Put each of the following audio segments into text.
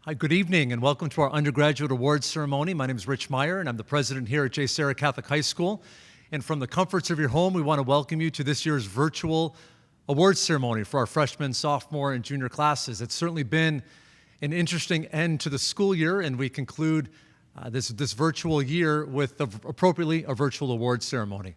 Hi, good evening, and welcome to our undergraduate awards ceremony. My name is Rich Meyer, and I'm the president here at JSerra Catholic High School. And from the comforts of your home, we want to welcome you to this year's virtual awards ceremony for our freshman, sophomore, and junior classes. It's certainly been an interesting end to the school year, and we conclude this virtual year with, appropriately, a virtual awards ceremony.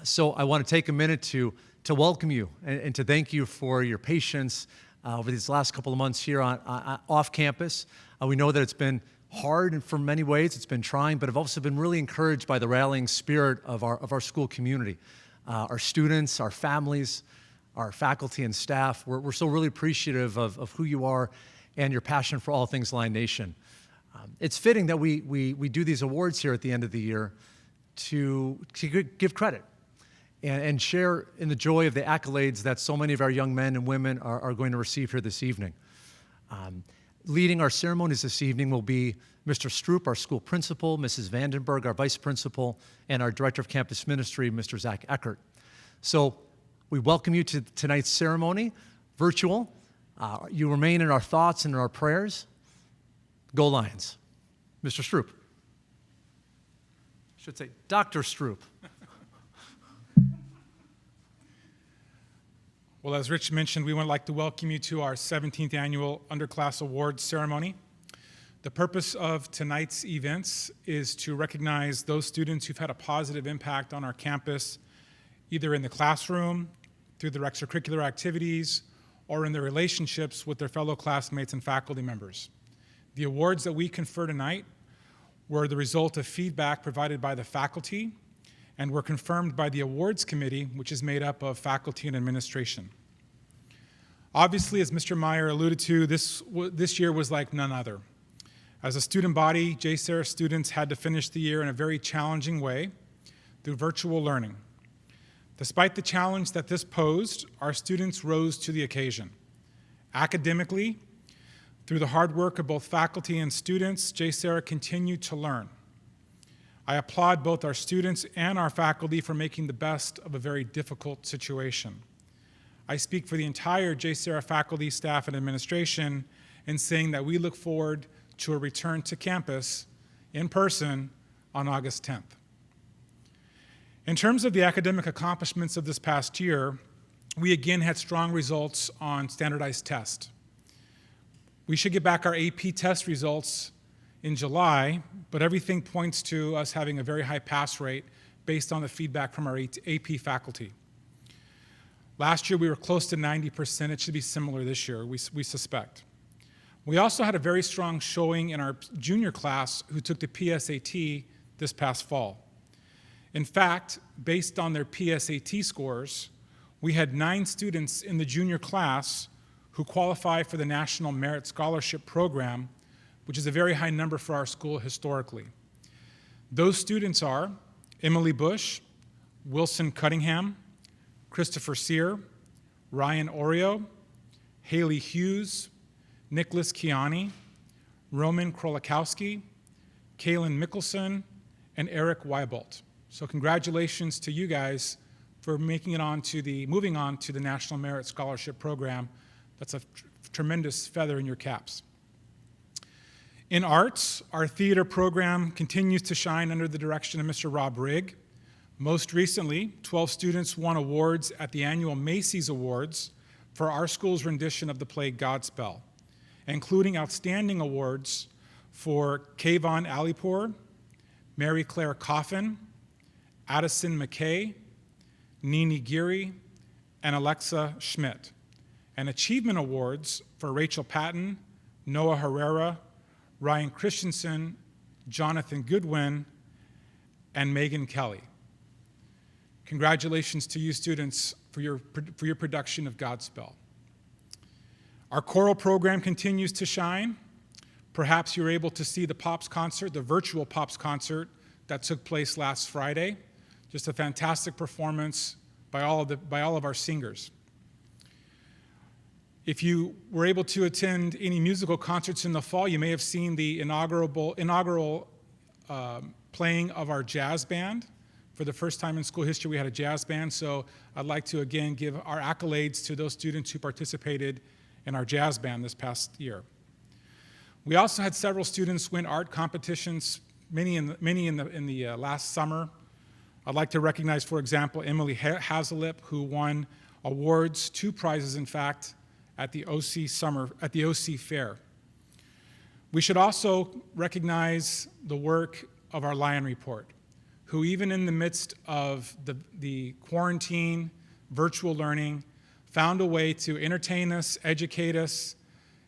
So I want to take a minute to welcome you and to thank you for your patience over these last couple of months here off campus. We know that it's been hard, and for many ways it's been trying, but I've also been really encouraged by the rallying spirit of our school community, our students, our families, our faculty and staff. We're so really appreciative of who you are and your passion for all things Lion Nation. It's fitting that we do these awards here at the end of the year to give credit and share in the joy of the accolades that so many of our young men and women are going to receive here this evening. Leading our ceremonies this evening will be Mr. Stroupe, our school principal, Mrs. Vandenberg, our vice principal, and our director of campus ministry, Mr. Zach Eckert. So we welcome you to tonight's ceremony, virtual. You remain in our thoughts and in our prayers. Go Lions. Mr. Stroupe. I should say Dr. Stroupe. Well, as Rich mentioned, we would like to welcome you to our 17th annual Underclass Awards ceremony. The purpose of tonight's events is to recognize those students who've had a positive impact on our campus, either in the classroom, through their extracurricular activities, or in their relationships with their fellow classmates and faculty members. The awards that we confer tonight were the result of feedback provided by the faculty and were confirmed by the awards committee, which is made up of faculty and administration. Obviously, as Mr. Meyer alluded to, this year was like none other. As a student body, JSerra students had to finish the year in a very challenging way through virtual learning. Despite the challenge that this posed, our students rose to the occasion. Academically, through the hard work of both faculty and students, JSerra continued to learn. I applaud both our students and our faculty for making the best of a very difficult situation. I speak for the entire JSerra faculty, staff, and administration in saying that we look forward to a return to campus in person on August 10th. In terms of the academic accomplishments of this past year, we again had strong results on standardized tests. We should get back our AP test results in July, but everything points to us having a very high pass rate based on the feedback from our AP faculty. Last year, we were close to 90%. It should be similar this year, we suspect. We also had a very strong showing in our junior class who took the PSAT this past fall. In fact, based on their PSAT scores, we had 9 students in the junior class who qualify for the National Merit Scholarship Program, which is a very high number for our school historically. Those students are Emily Bush, Wilson Cunningham, Christopher Sear, Ryan Oreo, Haley Hughes, Nicholas Kiani, Roman Krolikowski, Kaylin Mickelson, and Erik Wieboldt. So congratulations to you guys for moving on to the National Merit Scholarship Program. That's a tremendous feather in your caps. In arts, our theater program continues to shine under the direction of Mr. Rob Rigg. Most recently, 12 students won awards at the annual Macy's Awards for our school's rendition of the play Godspell, including outstanding awards for Kayvon Alipour, Mary Claire Coffin, Addison McKay, Nini Geary, and Alexa Schmidt, and achievement awards for Rachel Patton, Noah Herrera, Ryan Christensen, Jonathan Goodwin, and Megan Kelly. Congratulations to you students for your production of Godspell. Our choral program continues to shine. Perhaps you're able to see the Pops concert, the virtual Pops concert that took place last Friday. Just a fantastic performance by all of our singers. If you were able to attend any musical concerts in the fall, you may have seen the inaugural playing of our jazz band. For the first time in school history, we had a jazz band, so I'd like to again give our accolades to those students who participated in our jazz band this past year. We also had several students win art competitions, many in the last summer. I'd like to recognize, for example, Emily Hazelip, who won awards, 2 prizes in fact, at the OC Fair. We should also recognize the work of our Lion Report, who even in the midst of the quarantine, virtual learning, found a way to entertain us, educate us,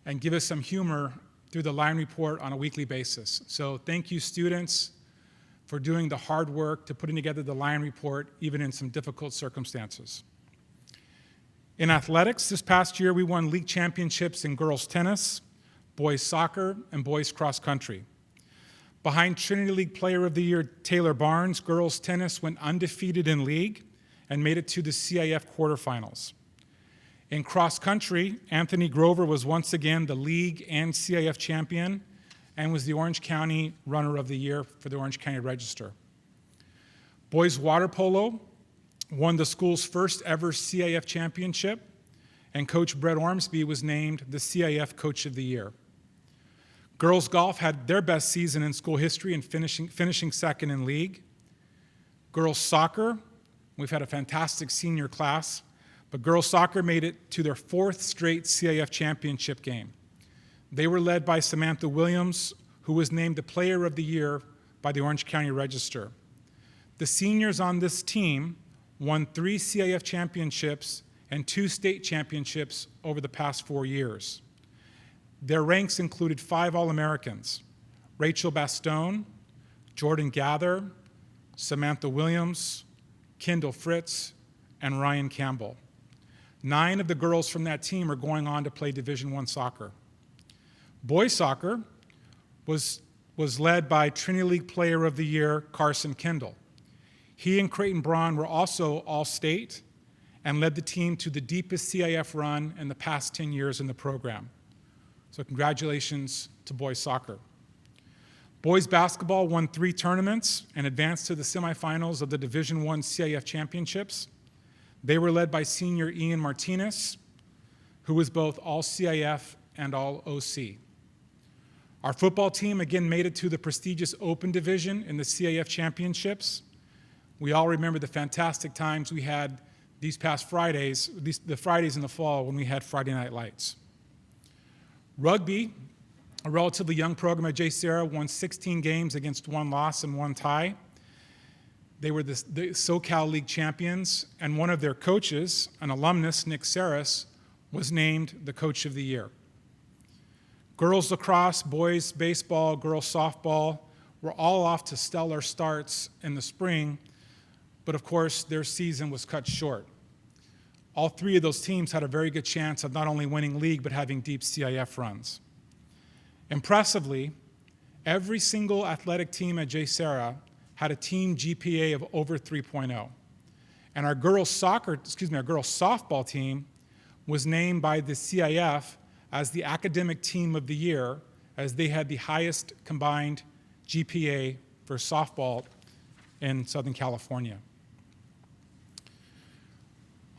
and give us some humor through the Lion Report on a weekly basis. So thank you, students, for doing the hard work to putting together the Lion Report, even in some difficult circumstances. In athletics, this past year, we won league championships in girls tennis, boys soccer, and boys cross country. Behind Trinity League Player of the Year Taylor Barnes, girls tennis went undefeated in league and made it to the CIF quarterfinals. In cross country, Anthony Grover was once again the league and CIF champion and was the Orange County Runner of the Year for the Orange County Register. Boys water polo won the school's first ever CIF championship, and Coach Brett Ormsby was named the CIF Coach of the Year. Girls golf had their best season in school history and finishing second in league. Girls soccer, we've had a fantastic senior class, but girls soccer made it to their 4th straight CIF championship game. They were led by Samantha Williams, who was named the Player of the Year by the Orange County Register. The seniors on this team won 3 CIF championships and 2 state championships over the past 4 years. Their ranks included 5 All-Americans: Rachel Bastone, Jordan Gather, Samantha Williams, Kendall Fritz, and Ryan Campbell. 9 of the girls from that team are going on to play Division I soccer. Boys soccer was led by Trinity League Player of the Year Carson Kendall. He and Creighton Braun were also All-State and led the team to the deepest CIF run in the past 10 years in the program. So congratulations to boys soccer. Boys basketball won 3 tournaments and advanced to the semifinals of the Division I CIF championships. They were led by senior Ian Martinez, who was both All-CIF and All-OC. Our football team again made it to the prestigious Open Division in the CIF championships. We all remember the fantastic times we had these past Fridays, the Fridays in the fall when we had Friday Night Lights. Rugby, a relatively young program at JSerra, won 16 games against 1 loss and 1 tie. They were the SoCal League champions, and one of their coaches, an alumnus, Nick Saris, was named the Coach of the Year. Girls lacrosse, boys baseball, girls softball were all off to stellar starts in the spring, but of course their season was cut short. All 3 of those teams had a very good chance of not only winning league, but having deep CIF runs. Impressively, every single athletic team at JSerra had a team GPA of over 3.0. And our girls softball team was named by the CIF as the academic team of the year, as they had the highest combined GPA for softball in Southern California.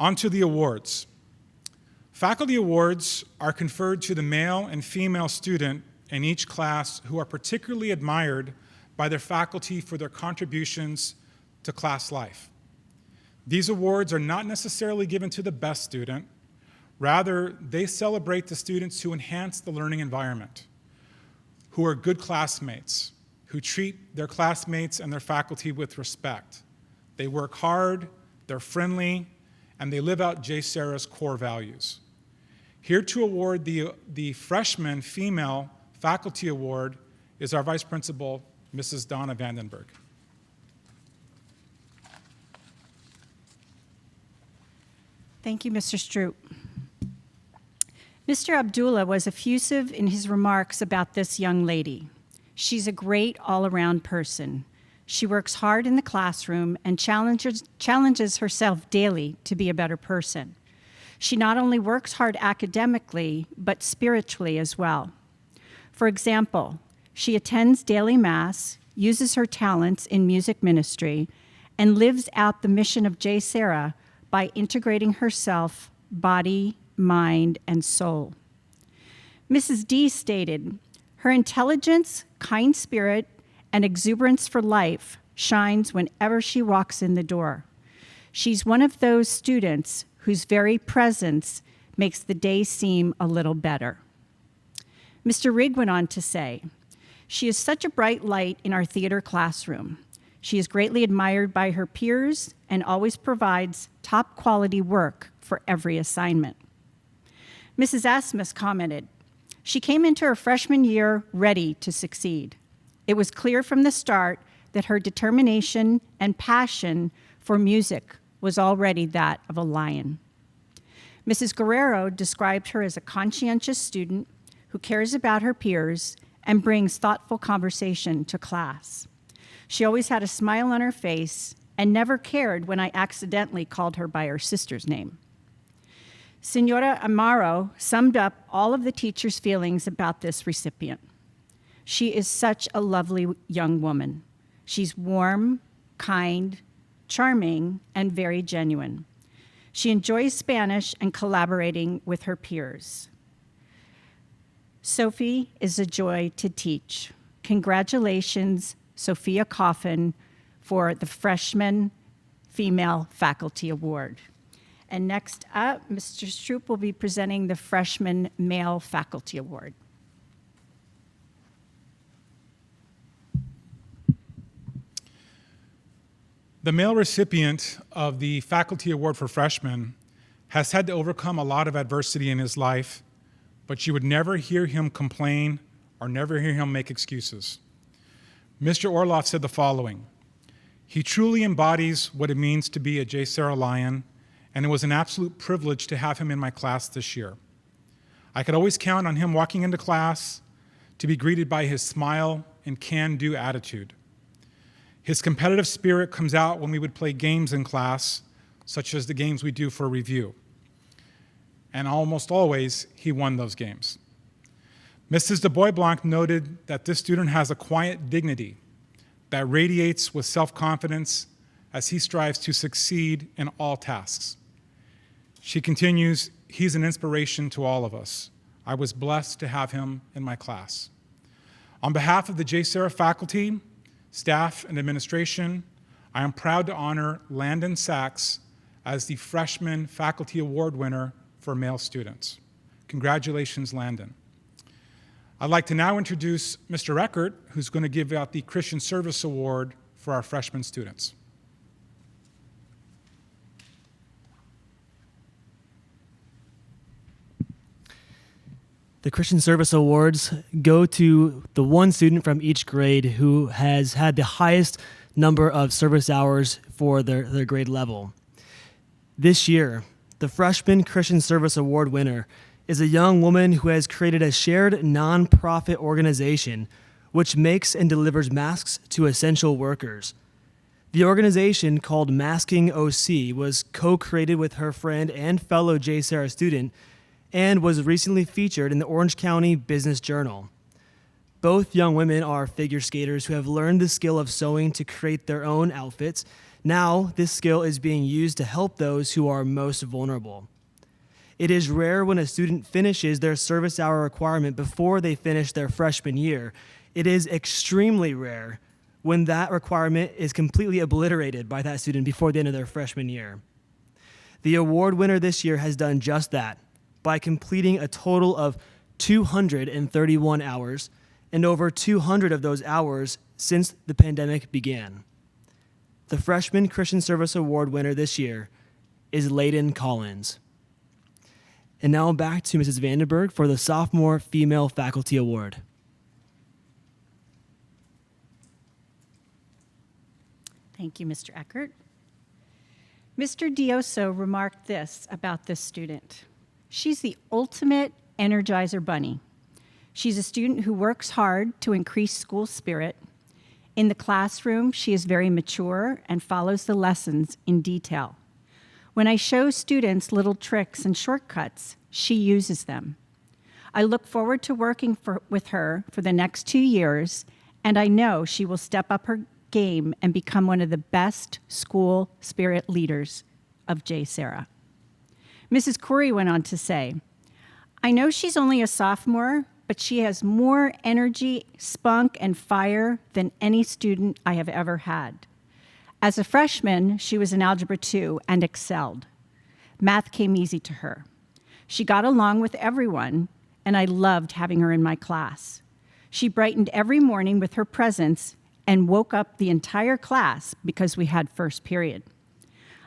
On to the awards. Faculty awards are conferred to the male and female student in each class who are particularly admired by their faculty for their contributions to class life. These awards are not necessarily given to the best student. Rather, they celebrate the students who enhance the learning environment, who are good classmates, who treat their classmates and their faculty with respect. They work hard, they're friendly, and they live out JSerra's core values. Here to award the Freshman Female Faculty Award is our Vice Principal, Mrs. Donna Vandenberg. Thank you, Mr. Stroupe. Mr. Abdullah was effusive in his remarks about this young lady. She's a great all-around person. She works hard in the classroom and challenges herself daily to be a better person. She not only works hard academically, but spiritually as well. For example, she attends daily mass, uses her talents in music ministry, and lives out the mission of JSerra by integrating herself, body, mind, and soul. Mrs. D stated, Her intelligence, kind spirit, and exuberance for life shines whenever she walks in the door. She's one of those students whose very presence makes the day seem a little better. Mr. Rigg went on to say, "She is such a bright light in our theater classroom. She is greatly admired by her peers and always provides top quality work for every assignment." Mrs. Asmus commented, "She came into her freshman year ready to succeed. It was clear from the start that her determination and passion for music was already that of a lion." Mrs. Guerrero described her as a conscientious student who cares about her peers and brings thoughtful conversation to class. She always had a smile on her face and never cared when I accidentally called her by her sister's name. Senora Amaro summed up all of the teachers' feelings about this recipient. She is such a lovely young woman. She's warm, kind, charming, and very genuine. She enjoys Spanish and collaborating with her peers. Sophie is a joy to teach. Congratulations, Sophia Coffin, for the Freshman Female Faculty Award. And next up, Mr. Stroupe will be presenting the Freshman Male Faculty Award. The male recipient of the Faculty Award for Freshmen has had to overcome a lot of adversity in his life, but you would never hear him complain or never hear him make excuses. Mr. Orloff said the following: "He truly embodies what it means to be a JSerra Lion, and it was an absolute privilege to have him in my class this year. I could always count on him walking into class to be greeted by his smile and can-do attitude. His competitive spirit comes out when we would play games in class, such as the games we do for review. And almost always, he won those games. Mrs. de Boisblanc noted that this student has a quiet dignity that radiates with self-confidence as he strives to succeed in all tasks. She continues, he's an inspiration to all of us. I was blessed to have him in my class. On behalf of the JSerra faculty, staff, and administration, I am proud to honor Landon Sachs as the Freshman Faculty Award winner for male students. Congratulations, Landon. I'd like to now introduce Mr. Eckert, who's going to give out the Christian Service Award for our freshman students. The Christian Service Awards go to the one student from each grade who has had the highest number of service hours for their grade level. This year, the Freshman Christian Service Award winner is a young woman who has created a shared nonprofit organization which makes and delivers masks to essential workers. The organization, called Masking OC, was co-created with her friend and fellow JSerra student and was recently featured in the Orange County Business Journal. Both young women are figure skaters who have learned the skill of sewing to create their own outfits. Now, this skill is being used to help those who are most vulnerable. It is rare when a student finishes their service hour requirement before they finish their freshman year. It is extremely rare when that requirement is completely obliterated by that student before the end of their freshman year. The award winner this year has done just that by completing a total of 231 hours, and over 200 of those hours since the pandemic began. The Freshman Christian Service Award winner this year is Lleyden Collins. And now back to Mrs. Vandenberg for the Sophomore Female Faculty Award. Thank you, Mr. Eckert. Mr. Dioso remarked this about this student: "She's the ultimate Energizer bunny. She's a student who works hard to increase school spirit. In the classroom, she is very mature and follows the lessons in detail. When I show students little tricks and shortcuts, she uses them. I look forward to working with her for the next 2 years, and I know she will step up her game and become one of the best school spirit leaders of JSerra." Mrs. Corey went on to say, "I know she's only a sophomore, but she has more energy, spunk, and fire than any student I have ever had. As a freshman, she was in Algebra 2 and excelled. Math came easy to her. She got along with everyone, and I loved having her in my class. She brightened every morning with her presence and woke up the entire class because we had first period.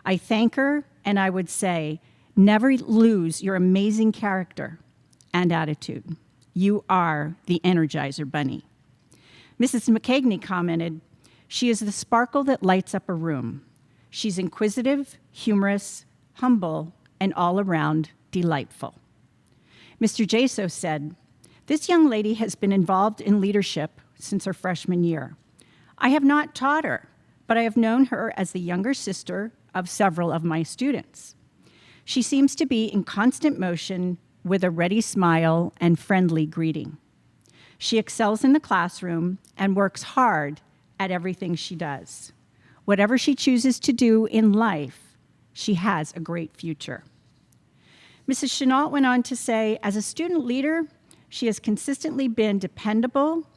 I thank her, and I would say, never lose your amazing character and attitude. You are the Energizer Bunny. Mrs. McCagney commented, she is the sparkle that lights up a room. She's inquisitive, humorous, humble, and all around delightful. Mr. Jaso said, this young lady has been involved in leadership since her freshman year. I have not taught her, but I have known her as the younger sister of several of my students. She seems to be in constant motion with a ready smile and friendly greeting. She excels in the classroom and works hard at everything she does. Whatever she chooses to do in life, she has a great future. Mrs. Chenault went on to say, as a student leader, she has consistently been dependable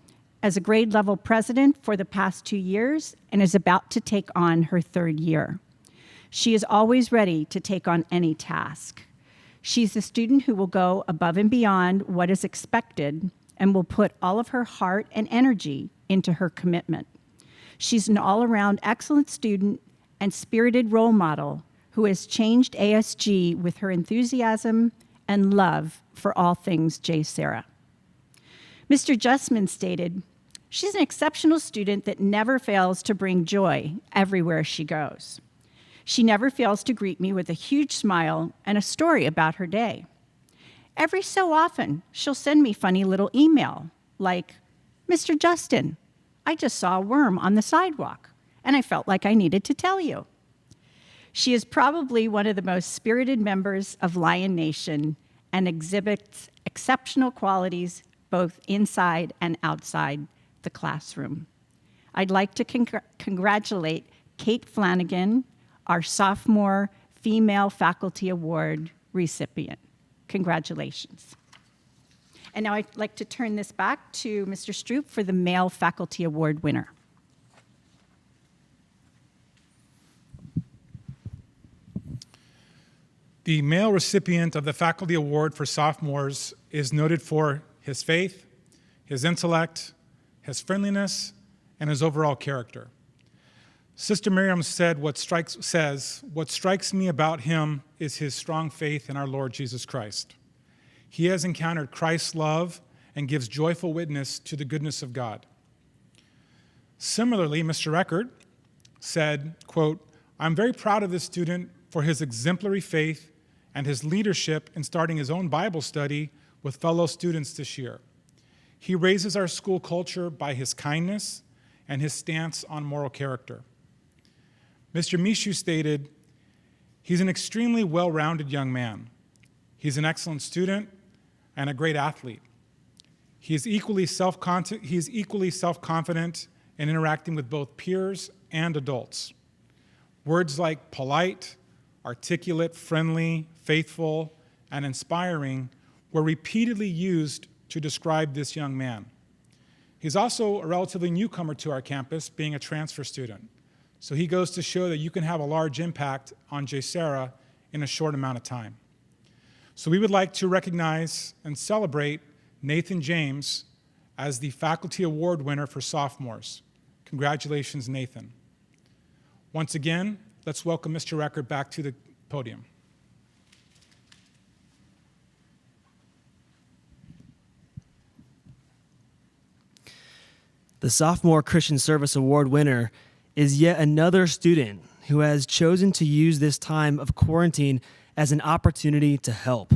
as a grade level president for the past 2 years and is about to take on her 3rd year. She is always ready to take on any task. She's a student who will go above and beyond what is expected and will put all of her heart and energy into her commitment. She's an all-around excellent student and spirited role model who has changed ASG with her enthusiasm and love for all things JSerra. Mr. Justman stated, she's an exceptional student that never fails to bring joy everywhere she goes. She never fails to greet me with a huge smile and a story about her day. Every so often, she'll send me funny little email like, Mr. Justin, I just saw a worm on the sidewalk, and I felt like I needed to tell you. She is probably one of the most spirited members of Lion Nation and exhibits exceptional qualities both inside and outside the classroom. I'd like to congratulate Kate Flanagan, our Sophomore Female Faculty Award recipient. Congratulations. And now I'd like to turn this back to Mr. Stroupe for the Male Faculty Award winner. The male recipient of the Faculty Award for Sophomores is noted for his faith, his intellect, his friendliness, and his overall character. Sister Miriam said, what strikes me about him is his strong faith in our Lord Jesus Christ. He has encountered Christ's love and gives joyful witness to the goodness of God. Similarly, Mr. Eckert said, quote, I'm very proud of this student for his exemplary faith and his leadership in starting his own Bible study with fellow students this year. He raises our school culture by his kindness and his stance on moral character. Mr. Mishu stated, he's an extremely well-rounded young man. He's an excellent student and a great athlete. He is equally self-confident in interacting with both peers and adults. Words like polite, articulate, friendly, faithful, and inspiring were repeatedly used to describe this young man. He's also a relatively newcomer to our campus, being a transfer student. So he goes to show that you can have a large impact on JSerra in a short amount of time. So we would like to recognize and celebrate Nathan James as the Faculty Award winner for sophomores. Congratulations, Nathan. Once again, let's welcome Mr. Eckert back to the podium. The Sophomore Christian Service Award winner is yet another student who has chosen to use this time of quarantine as an opportunity to help.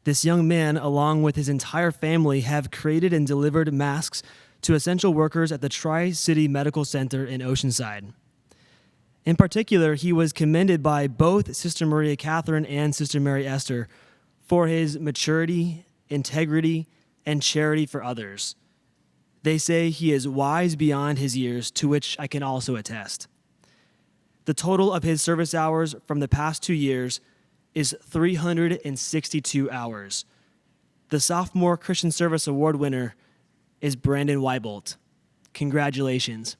This young man, along with his entire family, have created and delivered masks to essential workers at the Tri-City Medical Center in Oceanside. In particular, he was commended by both Sister Maria Catherine and Sister Mary Esther for his maturity, integrity, and charity for others. They say he is wise beyond his years, to which I can also attest. The total of his service hours from the past 2 years is 362 hours. The Sophomore Christian Service Award winner is Brandon Wieboldt. Congratulations.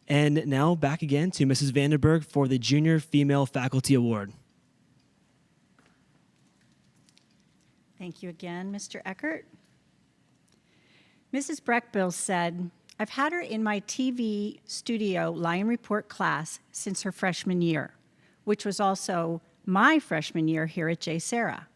And now back again to Mrs. Vandenberg for the Junior Female Faculty Award. Thank you again, Mr. Eckert. Mrs. Breckbill said, I've had her in my TV studio Lion Report class since her freshman year, which was also my freshman year here at JSerra.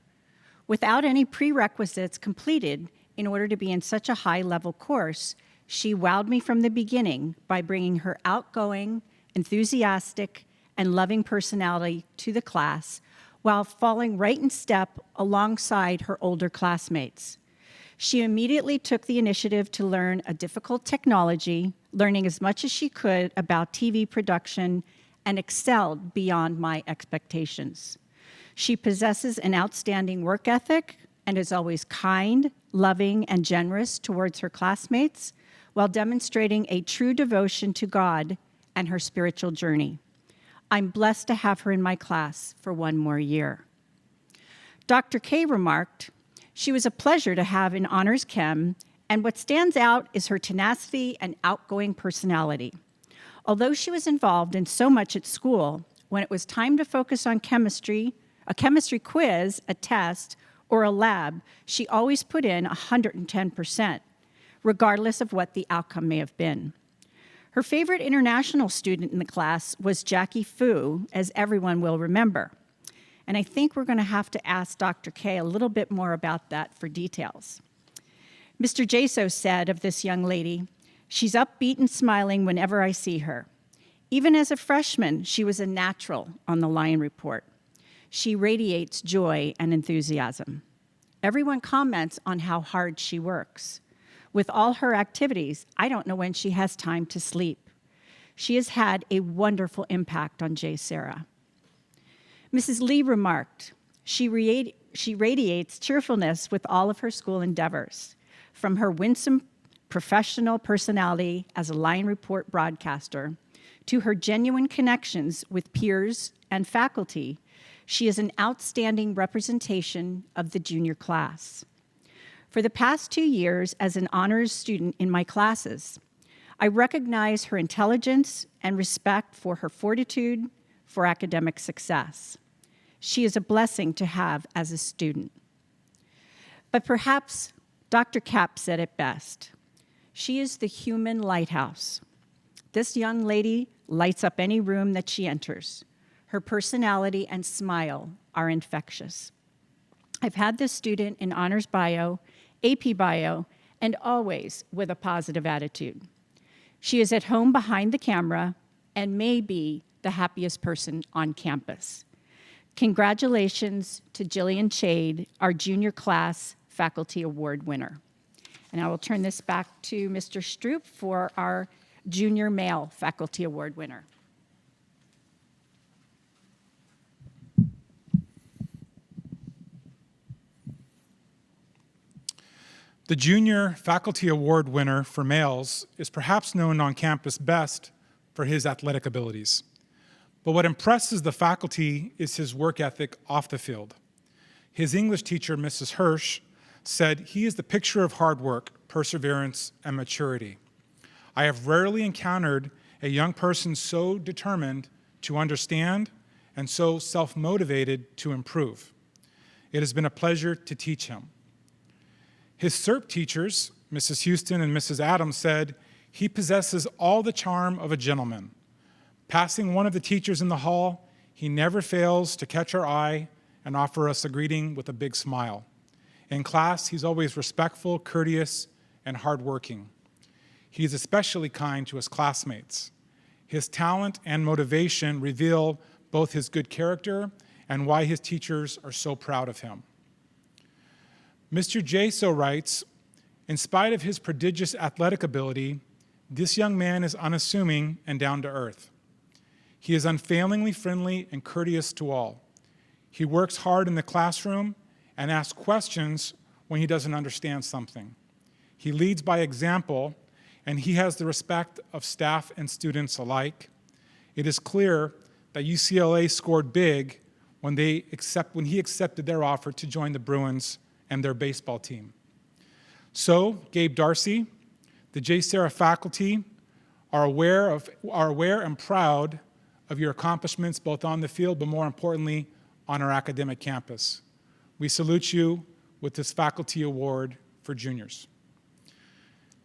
Without any prerequisites completed in order to be in such a high-level course, she wowed me from the beginning by bringing her outgoing, enthusiastic, and loving personality to the class while falling right in step alongside her older classmates. She immediately took the initiative to learn a difficult technology, learning as much as she could about TV production, and excelled beyond my expectations. She possesses an outstanding work ethic and is always kind, loving, and generous towards her classmates, while demonstrating a true devotion to God and her spiritual journey. I'm blessed to have her in my class for one more year. Dr. K remarked, she was a pleasure to have in Honors Chem, and what stands out is her tenacity and outgoing personality. Although she was involved in so much at school, when it was time to focus on chemistry, a chemistry quiz, a test, or a lab, she always put in 110%, regardless of what the outcome may have been. Her favorite international student in the class was Jackie Fu, as everyone will remember. And I think we're going to have to ask Dr. K a little bit more about that for details. Mr. Jaso said of this young lady, she's upbeat and smiling whenever I see her. Even as a freshman, she was a natural on the Lion Report. She radiates joy and enthusiasm. Everyone comments on how hard she works. With all her activities, I don't know when she has time to sleep. She has had a wonderful impact on JSerra. Mrs. Lee remarked, she radiates cheerfulness with all of her school endeavors, from her winsome professional personality as a Lion Report broadcaster to her genuine connections with peers and faculty. She is an outstanding representation of the junior class. For the past 2 years as an honors student in my classes, I recognize her intelligence and respect for her fortitude for academic success. She is a blessing to have as a student. But perhaps Dr. Kapp said it best. She is the human lighthouse. This young lady lights up any room that she enters. Her personality and smile are infectious. I've had this student in honors bio, AP bio, and always with a positive attitude. She is at home behind the camera and may be the happiest person on campus. Congratulations to Jillian Chade, our junior class faculty award winner. And I will turn this back to Mr. Stroupe for our junior male faculty award winner. The Junior Faculty Award winner for males is perhaps known on campus best for his athletic abilities. But what impresses the faculty is his work ethic off the field. His English teacher, Mrs. Hirsch, said he is the picture of hard work, perseverance, and maturity. I have rarely encountered a young person so determined to understand and so self-motivated to improve. It has been a pleasure to teach him. His SERP teachers, Mrs. Houston and Mrs. Adams, said he possesses all the charm of a gentleman. Passing one of the teachers in the hall, he never fails to catch our eye and offer us a greeting with a big smile. In class, he's always respectful, courteous, and hardworking. He is especially kind to his classmates. His talent and motivation reveal both his good character and why his teachers are so proud of him. Mr. Jaso writes, in spite of his prodigious athletic ability, this young man is unassuming and down to earth. He is unfailingly friendly and courteous to all. He works hard in the classroom and asks questions when he doesn't understand something. He leads by example, and he has the respect of staff and students alike. It is clear that UCLA scored big when he accepted their offer to join the Bruins and their baseball team. So, Gabe Darcy, the JSerra faculty are aware and proud of your accomplishments both on the field, but more importantly, on our academic campus. We salute you with this faculty award for juniors.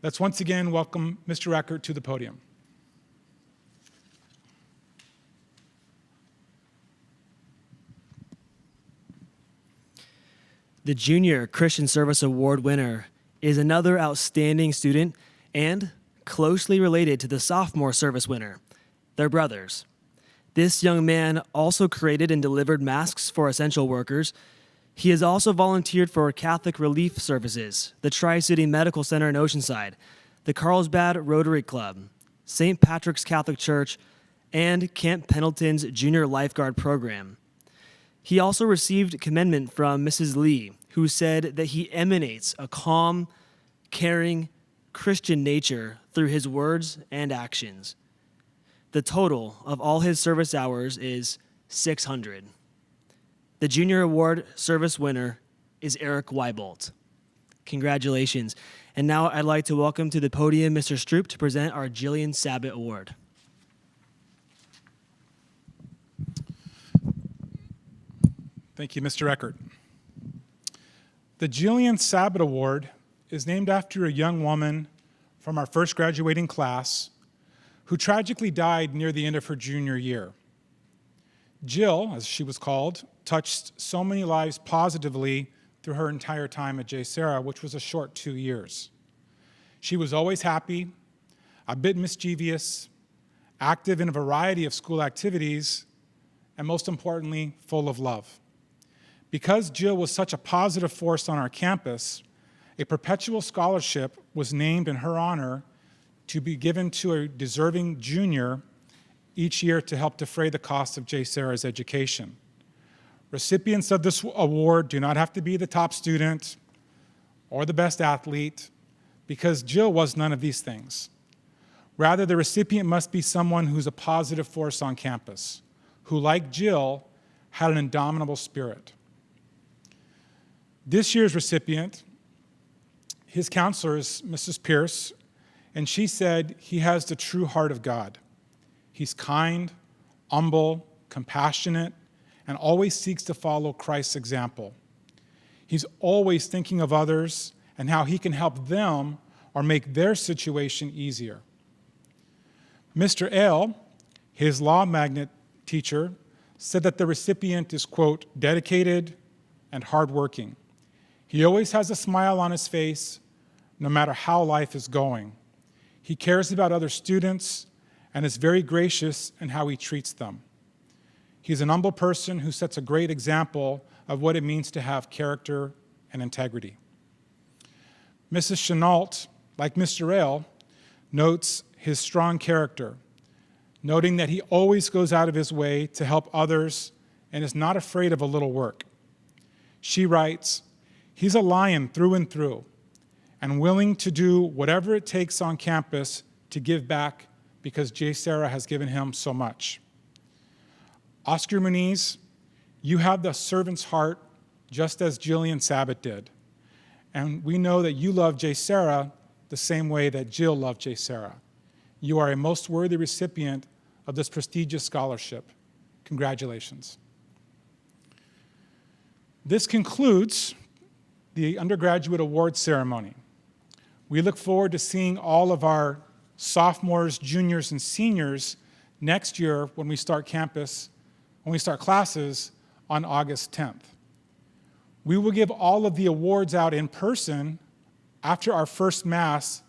Let's once again welcome Mr. Eckert to the podium. The Junior Christian Service Award winner is another outstanding student and closely related to the Sophomore service winner. They're brothers. This young man also created and delivered masks for essential workers. He has also volunteered for Catholic Relief Services, the Tri-City Medical Center in Oceanside, the Carlsbad Rotary Club, St. Patrick's Catholic Church, and Camp Pendleton's Junior Lifeguard Program. He also received commendment from Mrs. Lee, who said that he emanates a calm, caring, Christian nature through his words and actions. The total of all his service hours is 600. The Junior Award service winner is Erik Wieboldt. Congratulations. And now I'd like to welcome to the podium Mr. Stroupe to present our Jillian Sabbat Award. Thank you, Mr. Eckert. The Jillian Sabbat Award is named after a young woman from our first graduating class who tragically died near the end of her junior year. Jill, as she was called, touched so many lives positively through her entire time at JSerra, which was a short 2 years. She was always happy, a bit mischievous, active in a variety of school activities, and most importantly, full of love. Because Jill was such a positive force on our campus, a perpetual scholarship was named in her honor to be given to a deserving junior each year to help defray the cost of JSerra's education. Recipients of this award do not have to be the top student or the best athlete, because Jill was none of these things. Rather, the recipient must be someone who's a positive force on campus, who, like Jill, had an indomitable spirit. This year's recipient, his counselor is Mrs. Pierce, and she said he has the true heart of God. He's kind, humble, compassionate, and always seeks to follow Christ's example. He's always thinking of others and how he can help them or make their situation easier. Mr. Ale, his law magnet teacher, said that the recipient is, quote, dedicated and hardworking. He always has a smile on his face, no matter how life is going. He cares about other students and is very gracious in how he treats them. He's an humble person who sets a great example of what it means to have character and integrity. Mrs. Chenault, like Mr. Ale, notes his strong character, noting that he always goes out of his way to help others and is not afraid of a little work. She writes, he's a lion through and through and willing to do whatever it takes on campus to give back because JSerra has given him so much. Oscar Muniz, you have the servant's heart just as Jillian Sabbat did. And we know that you love JSerra the same way that Jill loved JSerra. You are a most worthy recipient of this prestigious scholarship. Congratulations. This concludes the undergraduate awards ceremony. We look forward to seeing all of our sophomores, juniors, and seniors next year when we start classes on August 10th. We will give all of the awards out in person after our first Mass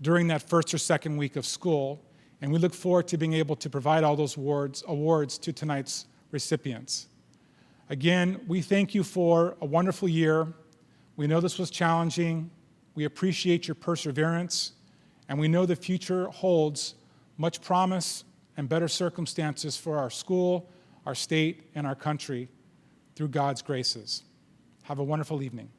during that first or second week of school, and we look forward to being able to provide all those awards to tonight's recipients. Again, we thank you for a wonderful year. We know this was challenging. We appreciate your perseverance, and we know the future holds much promise and better circumstances for our school, our state, and our country through God's graces. Have a wonderful evening.